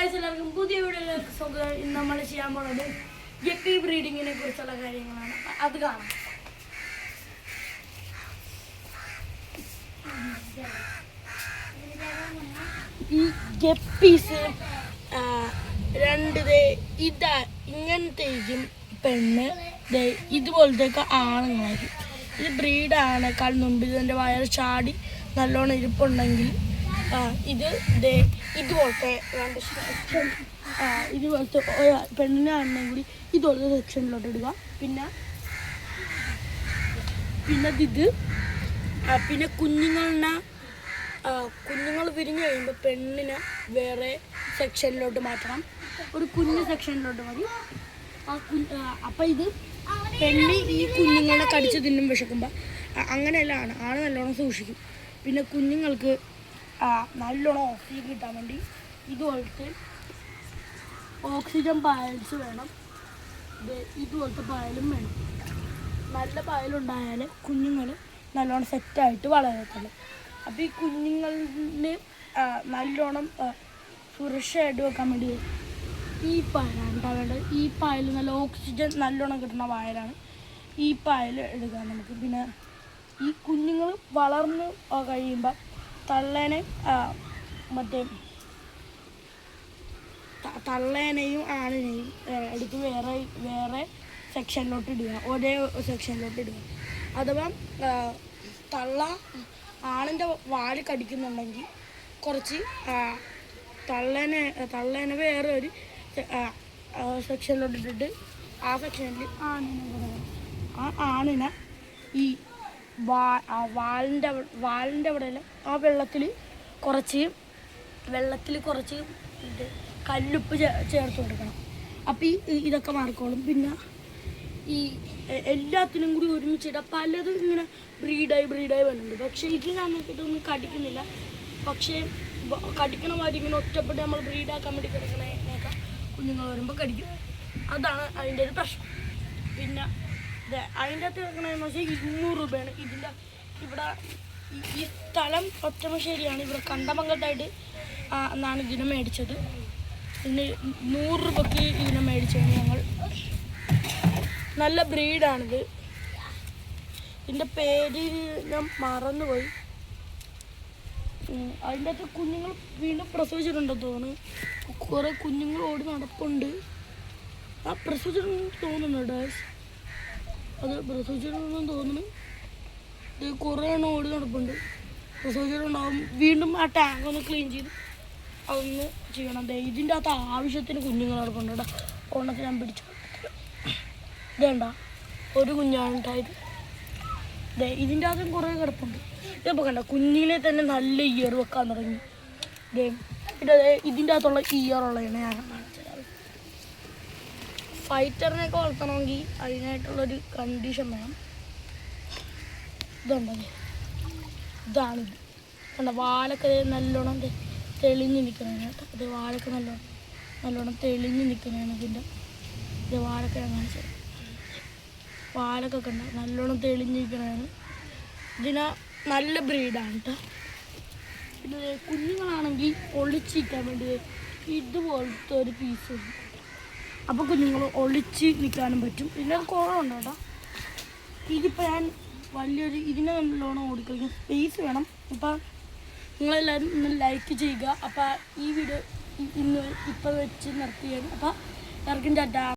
എല്ലാവർക്കും പുതിയ വീഡിയോയിലേക്ക് സ്വാഗതം. ഇന്ന് നമ്മൾ ചെയ്യാൻ പോകുന്നത് ഗപ്പി ബ്രീഡിങ്ങിനെ കുറിച്ചുള്ള കാര്യങ്ങളാണ്. അത് കാണാം. ഈ ഗപ്പീസ് ഇങ്ങനത്തെ പെണ്ണ് ഇതുപോലത്തേക്ക് ആണുങ്ങളായിരിക്കും. ഇത് ബ്രീഡാണേക്കാൾ മുമ്പ് ഇതിൻ്റെ വയർ ചാടി നല്ലോണം ഇരിപ്പുണ്ടെങ്കിൽ ഇതുപോലത്തെ ഇതുപോലത്തെ പെണ്ണിനാണെങ്കിൽ ഇതുപോലത്തെ സെക്ഷനിലോട്ട് ഇടുക. പിന്നെ കുഞ്ഞുങ്ങൾ വിരിഞ്ഞു കഴിയുമ്പോൾ പെണ്ണിനെ വേറെ സെക്ഷനിലോട്ട് മാറ്റണം. ഒരു കുഞ്ഞു സെക്ഷനിലോട്ട് മതി. അപ്പം ഇത് പെണ്ണി ഈ കുഞ്ഞുങ്ങളെ കടിച്ച് തിന്നും വിശക്കുമ്പോൾ അങ്ങനെയല്ല ആണ് നല്ലോണം സൂക്ഷിക്കും. പിന്നെ കുഞ്ഞുങ്ങൾക്ക് നല്ലോണം ഓക്സിജൻ കിട്ടാൻ വേണ്ടി ഇതുപോലത്തെ ഓക്സിജൻ പായൽസ് വേണം. ഇതുപോലത്തെ പായലും വേണം. നല്ല പായലുണ്ടായാൽ കുഞ്ഞുങ്ങൾ നല്ലോണം സെറ്റായിട്ട് വളരത്തുള്ളൂ. അപ്പോൾ ഈ കുഞ്ഞുങ്ങളിന് നല്ലോണം സുരക്ഷയായിട്ട് വെക്കാൻ വേണ്ടി ഈ പായലാണ് ഉണ്ടാവേണ്ടത്. ഈ പായൽ നല്ല ഓക്സിജൻ നല്ലോണം കിട്ടുന്ന പായലാണ്. ഈ പായൽ എടുക്കാം നമുക്ക്. പിന്നെ ഈ കുഞ്ഞുങ്ങൾ വളർന്ന് കഴിയുമ്പോൾ തള്ളേനെയും ആണിനെയും എടുത്ത് വേറെ സെക്ഷനിലോട്ട് ഇടുക. ഒരേ സെക്ഷനിലോട്ട് ഇടുക. അഥവാ ആണിൻ്റെ വാല് കടിക്കുന്നുണ്ടെങ്കിൽ കുറച്ച് തള്ളേനെ വേറെ ഒരു സെക്ഷനിലോട്ട് ഇട്ടിട്ട് ആ സെക്ഷനിൽ ആണിനെ ഈ വാലിൻ്റെ അവിടെ ആ വെള്ളത്തിൽ കുറച്ച് കല്ലുപ്പ് ചേർത്ത് കൊടുക്കണം. അപ്പോൾ ഇതൊക്കെ മാറിക്കോളും. പിന്നെ ഈ എല്ലാത്തിനും കൂടി ഒരുമിച്ചിട്ട് പലതും ഇങ്ങനെ ബ്രീഡായി വരുന്നുണ്ട്. പക്ഷേ ഇതൊന്നും കടിക്കുന്നില്ല. പക്ഷേ കടിക്കണ മാതിരി ഇങ്ങനെ ഒറ്റപ്പെട്ട് നമ്മൾ ബ്രീഡാക്കാൻ വേണ്ടി കിടക്കണേനൊക്കെ കുഞ്ഞുങ്ങൾ വരുമ്പോൾ കടിക്കും. അതാണ് അതിൻ്റെ ഒരു പ്രശ്നം. പിന്നെ അതിൻ്റെ അകത്ത് കിടക്കണമെന്ന് വെച്ചാൽ 200 രൂപയാണ്. ഇവിടെ ഈ സ്ഥലം ഒറ്റമശ്ശേരിയാണ്. ഇവിടെ കണ്ടമംഗത്തായിട്ട് എന്നാണ് ഇതിനെ മേടിച്ചത്. ഇതിന് 100 രൂപയ്ക്ക് ഇതിനെ മേടിച്ചാണ് ഞങ്ങൾ. നല്ല ബ്രീഡാണിത്. ഇതിൻ്റെ പേര് ഞാൻ മറന്നുപോയി. അതിൻ്റെ അകത്ത് കുഞ്ഞുങ്ങൾ വീണ്ടും പ്രസവിച്ചിട്ടുണ്ടെന്ന് തോന്നുന്നു. കുറേ കുഞ്ഞുങ്ങൾ ഓടി നടപ്പുണ്ട്. പ്രസവിച്ചിട്ടുണ്ടെന്ന് തോന്നുന്നു. അത് പ്രസവിച്ചിട്ടുണ്ടെന്ന് തോന്നുന്നു. ഇത് കുറേ എണ്ണം ഓടി നടപ്പുണ്ട്. പ്രസവിച്ചിട്ടുണ്ടാവും. വീണ്ടും ആ ടാങ്ക് ഒന്ന് ക്ലീൻ ചെയ്ത് അതൊന്ന് ചെയ്യണം. ഇതിൻ്റെ അകത്ത് ആവശ്യത്തിന് കുഞ്ഞുങ്ങൾ നടപ്പുണ്ട്. ഓണത്തിന് ഞാൻ പിടിച്ചു ഇതേണ്ട ഒരു കുഞ്ഞാണ് ഉണ്ടായത്. ഇതിൻ്റെ അകത്തും കുറേ കിടപ്പുണ്ട്. ഇതിപ്പോൾ കണ്ട കുഞ്ഞിനെ തന്നെ നല്ല ഇയർ വെക്കാൻ തുടങ്ങി. ഇതിൻ്റെ അകത്തുള്ള ഇയറുള്ളതാണ് ഞാൻ കാണിച്ചത്. ഫൈറ്ററിനെയൊക്കെ വളർത്തണമെങ്കിൽ അതിനായിട്ടുള്ളൊരു കണ്ടീഷൻ വേണം. ഇതാണിത് കണ്ട വാലൊക്കെ നല്ലോണം തെളിഞ്ഞ് നിൽക്കുന്നതാണ് കേട്ടോ. ഇത് വാലൊക്കെ നല്ലോണം തെളിഞ്ഞ് നിൽക്കുന്നതാണ്. ഇതിൻ്റെ വാലൊക്കെ ഞാൻ കാണിച്ചത്. വാലൊക്കെ കണ്ട നല്ലോണം തെളിഞ്ഞിരിക്കുന്നതാണ്. നല്ല ബ്രീഡാണ് കേട്ടോ. പിന്നെ കുഞ്ഞുങ്ങളാണെങ്കിൽ ഒളിച്ചിരിക്കാൻ വേണ്ടി ഇതുപോലത്തെ ഒരു പീസ് ഉണ്ട്. അപ്പോൾ കുഞ്ഞുങ്ങൾ ഒളിച്ച് നിൽക്കാനും പറ്റും. പിന്നെ അത് കുറവുണ്ട് കേട്ടോ. ഇതിപ്പോൾ ഞാൻ ഇതിനെ നല്ലോണം ഓടിക്കളിക്കാൻ സ്പേസ് വേണം. അപ്പോൾ നിങ്ങളെല്ലാവരും ഒന്ന് ലൈക്ക് ചെയ്യുക. അപ്പോൾ ഈ വീഡിയോ ഇപ്പോൾ വെച്ച് നിർത്തിയാണ്. അപ്പോൾ എല്ലാവർക്കും ടാറ്റാ.